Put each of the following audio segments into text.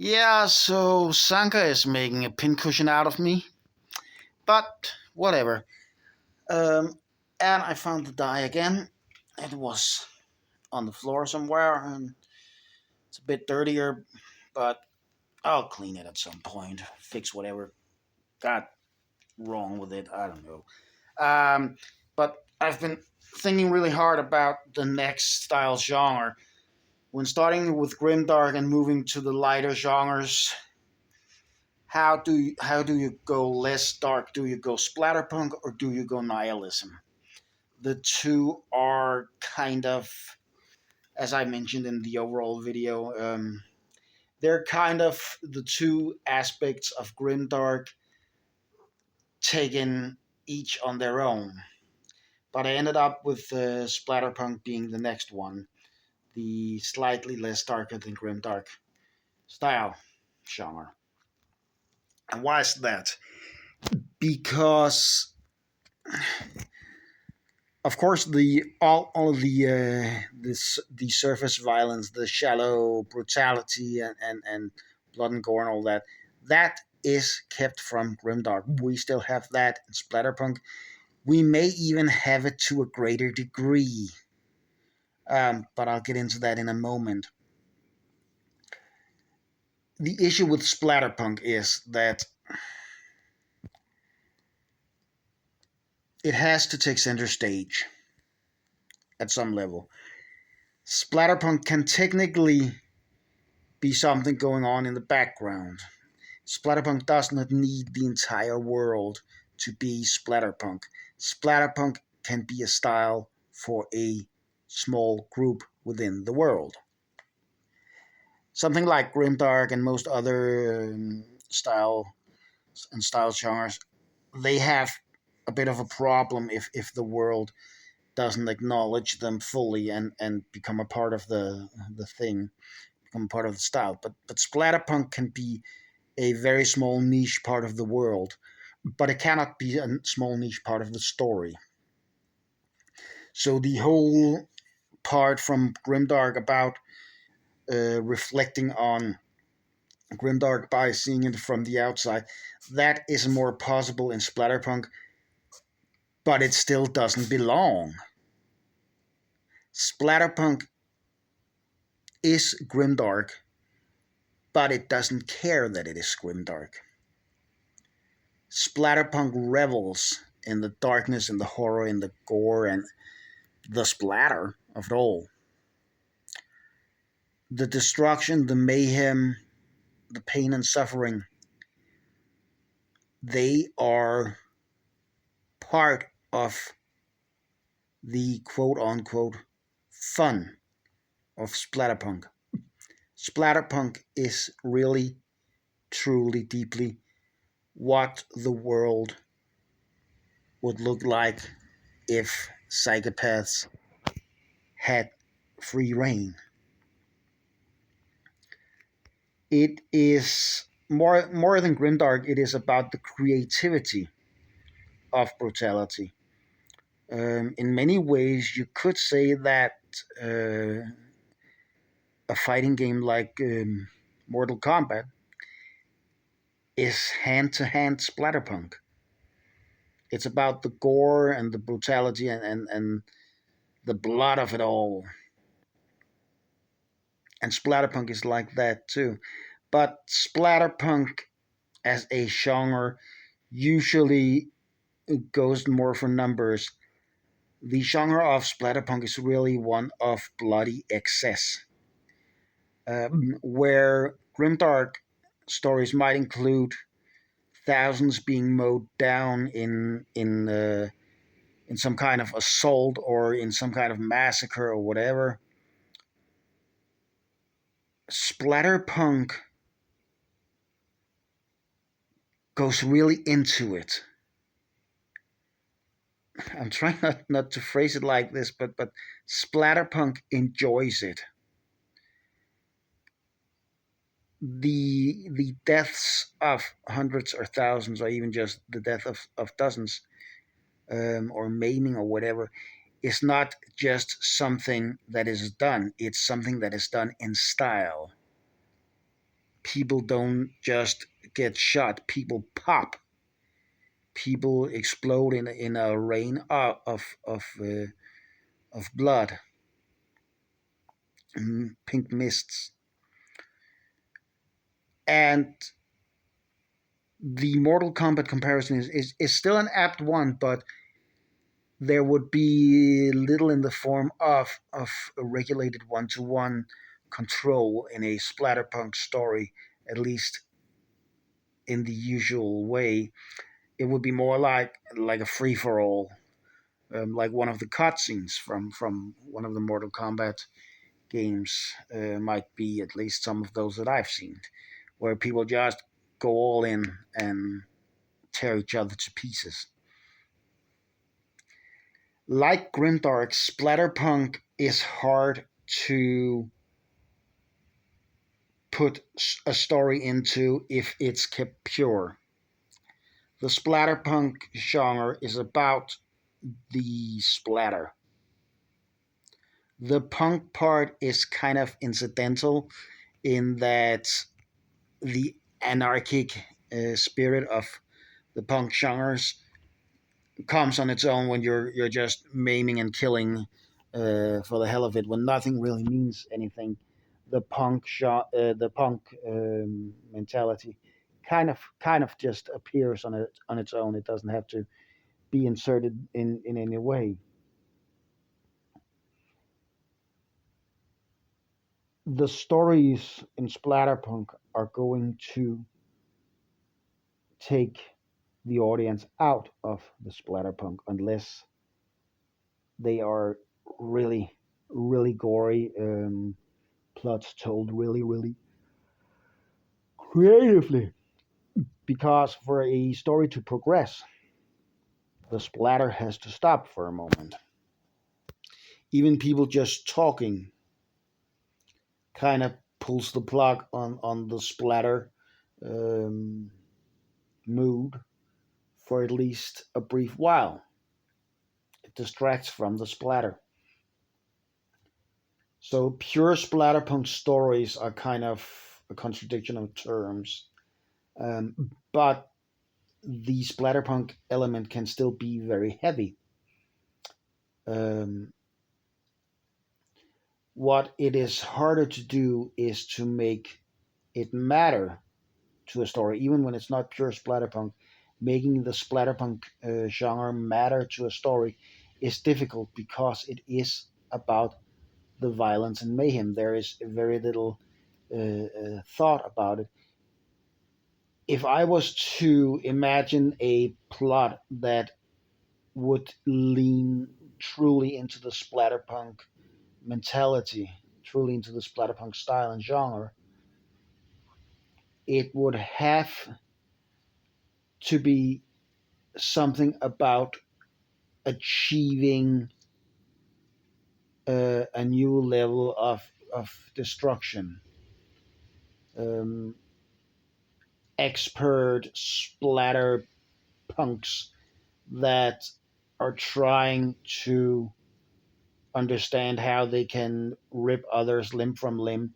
Yeah, so Sanka is making a pincushion out of me, but whatever. Um, and I found the die again. It was on the floor somewhere, and it's a bit dirtier, but I'll clean it at some point. Fix whatever got wrong with it. I don't know. But I've been thinking really hard about the next style genre. When starting with grimdark and moving to the lighter genres, how do you go less dark? Do you go splatterpunk or do you go nihilism? The two are kind of, as I mentioned in the overall video, they're kind of the two aspects of grimdark taken each on their own. But I ended up with splatterpunk being the next one, the slightly less darker than grimdark style genre. And why is that? Because of course all of the surface violence, the shallow brutality and blood and gore and all that is kept from grimdark. We still have that in splatterpunk. We may even have it to a greater degree, but I'll get into that in a moment. The issue with splatterpunk is that it has to take center stage at some level. Splatterpunk can technically be something going on in the background. Splatterpunk does not need the entire world to be splatterpunk. Splatterpunk can be a style for a small group within the world. Something like grimdark and most other style genres, they have a bit of a problem if the world doesn't acknowledge them fully and become a part of the thing, become part of the style. But splatterpunk can be a very small niche part of the world, but it cannot be a small niche part of the story. So the whole part from Grimdark about reflecting on Grimdark by seeing it from the outside, that is more possible in Splatterpunk, but it still doesn't belong. Splatterpunk is Grimdark, but it doesn't care that it is Grimdark. Splatterpunk revels in the darkness and the horror and the gore and the splatter of it all. The destruction, the mayhem, the pain and suffering, they are part of the quote unquote fun of Splatterpunk. Splatterpunk is really, truly, deeply what the world would look like if psychopaths had free reign. It is more than grimdark. It is about the creativity of brutality. In many ways, you could say that uh, a fighting game like Mortal Kombat is hand-to-hand splatterpunk. It's about the gore and the brutality and the blood of it all. And splatterpunk is like that too. But splatterpunk as a genre usually goes more for numbers. The genre of splatterpunk is really one of bloody excess, where grimdark stories might include thousands being mowed down in some kind of assault or in some kind of massacre or whatever. Splatterpunk goes really into it. I'm trying not to phrase it like this, but splatterpunk enjoys it. The deaths of hundreds or thousands, or even just the death of dozens, or maiming or whatever, is not just something that is done. It's something that is done in style. People don't just get shot, people pop, people explode in a rain of blood, pink mists. And the Mortal Kombat comparison is still an apt one, but there would be little in the form of a regulated one-to-one control in a splatterpunk story, at least in the usual way. It would be more like a free for all, like one of the cutscenes from one of the Mortal Kombat games might be, at least some of those that I've seen, where people just go all in and tear each other to pieces. Like Grimdark, Splatterpunk is hard to put a story into if it's kept pure. The Splatterpunk genre is about the splatter. The punk part is kind of incidental in that the anarchic spirit of the punk genres comes on its own when you're just maiming and killing for the hell of it, when nothing really means anything. The punk mentality kind of just appears on its own. It doesn't have to be inserted in any way. The stories in Splatterpunk are going to take the audience out of the Splatterpunk unless they are really, really gory, plots told really, really creatively. Because for a story to progress, the splatter has to stop for a moment. Even people just talking kind of pulls the plug on the splatter um, mood for at least a brief while. It distracts from the splatter. So pure splatterpunk stories are kind of a contradiction of terms, but the splatterpunk element can still be very heavy. Um, what it is harder to do is to make it matter to a story, even when it's not pure splatterpunk. Making the splatterpunk genre matter to a story is difficult because it is about the violence and mayhem. There is very little thought about it. If I was to imagine a plot that would lean truly into the splatterpunk mentality, truly into the splatterpunk style and genre, it would have to be something about achieving a new level of destruction. Um, Expert splatter punks that are trying to understand how they can rip others limb from limb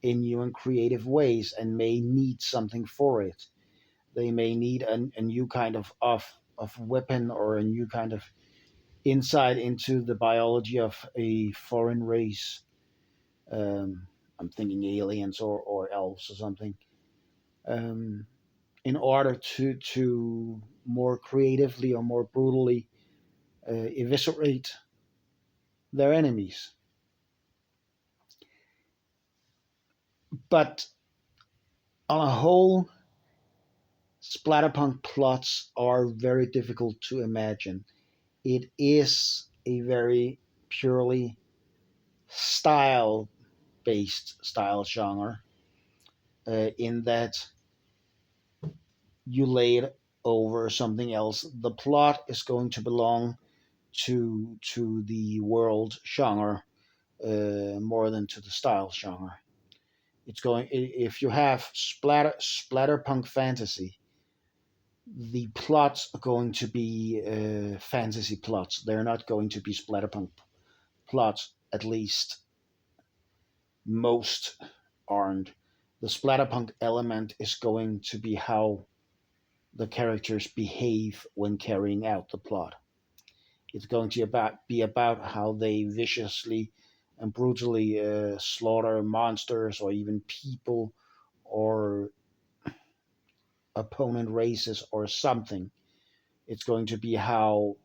in new and creative ways and may need something for it. They may need a new kind of weapon or a new kind of insight into the biology of a foreign race. Um, I'm thinking aliens or elves or something. Um, in order to more creatively or more brutally eviscerate their enemies. But on a whole, splatterpunk plots are very difficult to imagine. It is a very purely style based style genre in that you lay it over something else. The plot is going to belong to the world genre more than to the style genre. It's going if you have splatterpunk fantasy, the plots are going to be fantasy plots. They're not going to be splatterpunk plots. At least most aren't. The splatterpunk element is going to be how the characters behave when carrying out the plot. It's going to be about how they viciously and brutally slaughter monsters or even people or opponent races or something. It's going to be how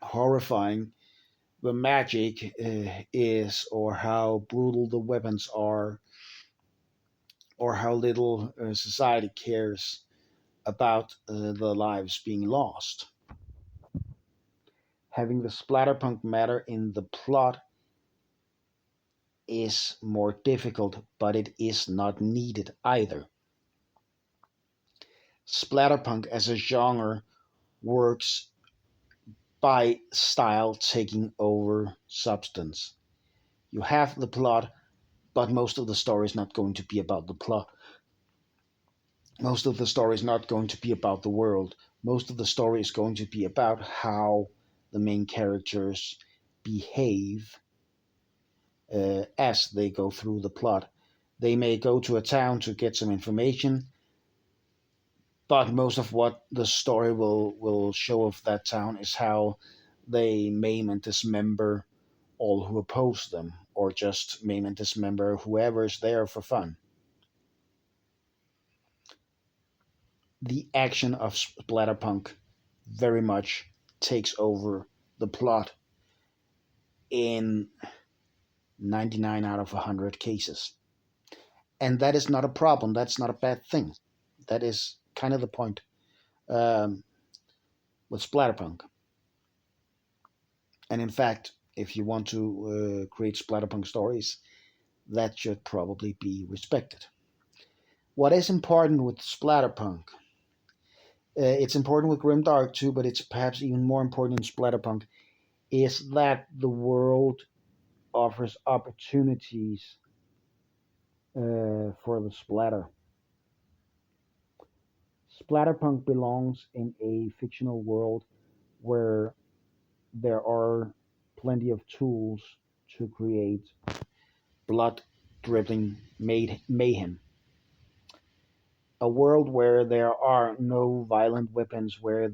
horrifying the magic is, or how brutal the weapons are, or how little society cares about the lives being lost. Having the splatterpunk matter in the plot is more difficult, but it is not needed either. Splatterpunk as a genre works by style taking over substance. You have the plot, but most of the story is not going to be about the plot. Most of the story is not going to be about the world. Most of the story is going to be about how the main characters behave as they go through the plot. They may go to a town to get some information, but most of what the story will show of that town is how they maim and dismember all who oppose them, or just maim and dismember whoever's there for fun. The action of Splatterpunk very much takes over the plot in 99 out of 100 cases. And that is not a problem. That's not a bad thing. That is kind of the point um, with Splatterpunk. And in fact, if you want to create Splatterpunk stories, that should probably be respected. What is important with Splatterpunk? It's important with Grimdark too, but it's perhaps even more important in Splatterpunk, is that the world offers opportunities for the splatter. Splatterpunk belongs in a fictional world where there are plenty of tools to create blood dripping mayhem. A world where there are no violent weapons, where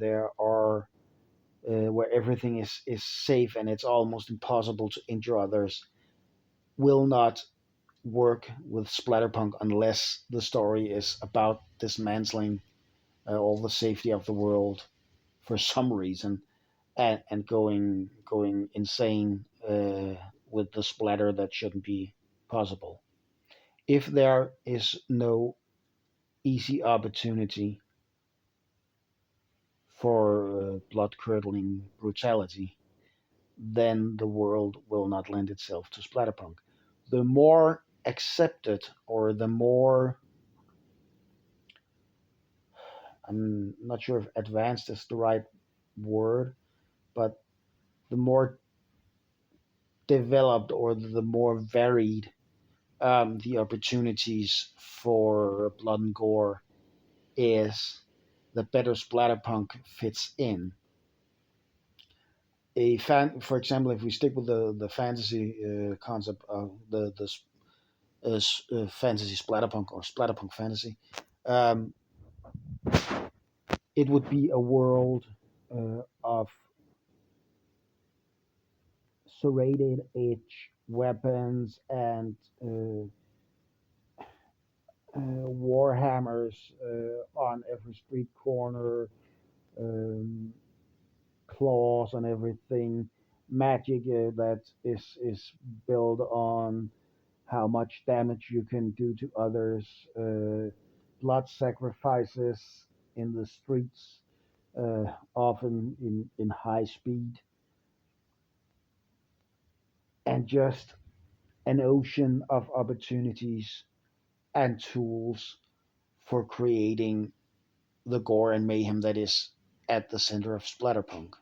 everything is safe and it's almost impossible to injure others, will not work with Splatterpunk unless the story is about dismantling all the safety of the world for some reason, and going insane with the splatter that shouldn't be possible. If there is no easy opportunity for blood curdling brutality, then the world will not lend itself to Splatterpunk. The more accepted, or the more, I'm not sure if advanced is the right word, but the more developed or the more varied the opportunities for blood and gore is, the better Splatterpunk fits in. For example, if we stick with the fantasy concept of the fantasy Splatterpunk, or Splatterpunk fantasy, um, it would be a world of serrated edge weapons and warhammers on every street corner, um, claws and everything, magic that is built on how much damage you can do to others, blood sacrifices in the streets, often in high speed, and just an ocean of opportunities and tools for creating the gore and mayhem that is at the center of Splatterpunk.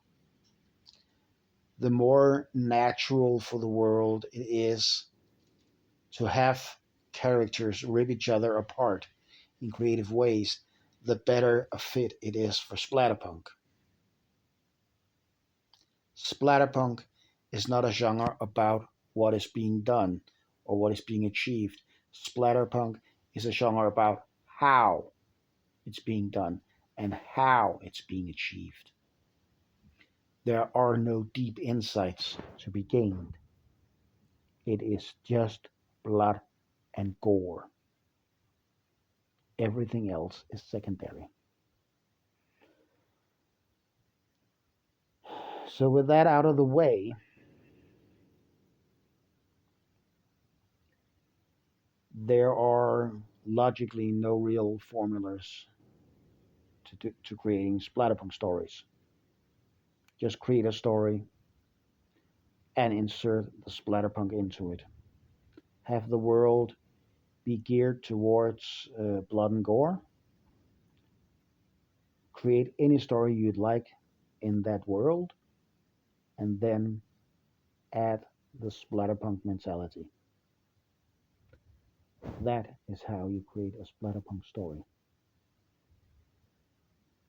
The more natural for the world it is to have characters rip each other apart in creative ways, the better a fit it is for Splatterpunk. Splatterpunk is not a genre about what is being done or what is being achieved. Splatterpunk is a genre about how it's being done and how it's being achieved. There are no deep insights to be gained. It is just blood and gore. Everything else is secondary. So, with that out of the way, there are logically no real formulas to creating splatterpunk stories. Just create a story and insert the splatterpunk into it. Have the world be geared towards blood and gore. Create any story you'd like in that world, and then add the splatterpunk mentality. That is how you create a splatterpunk story.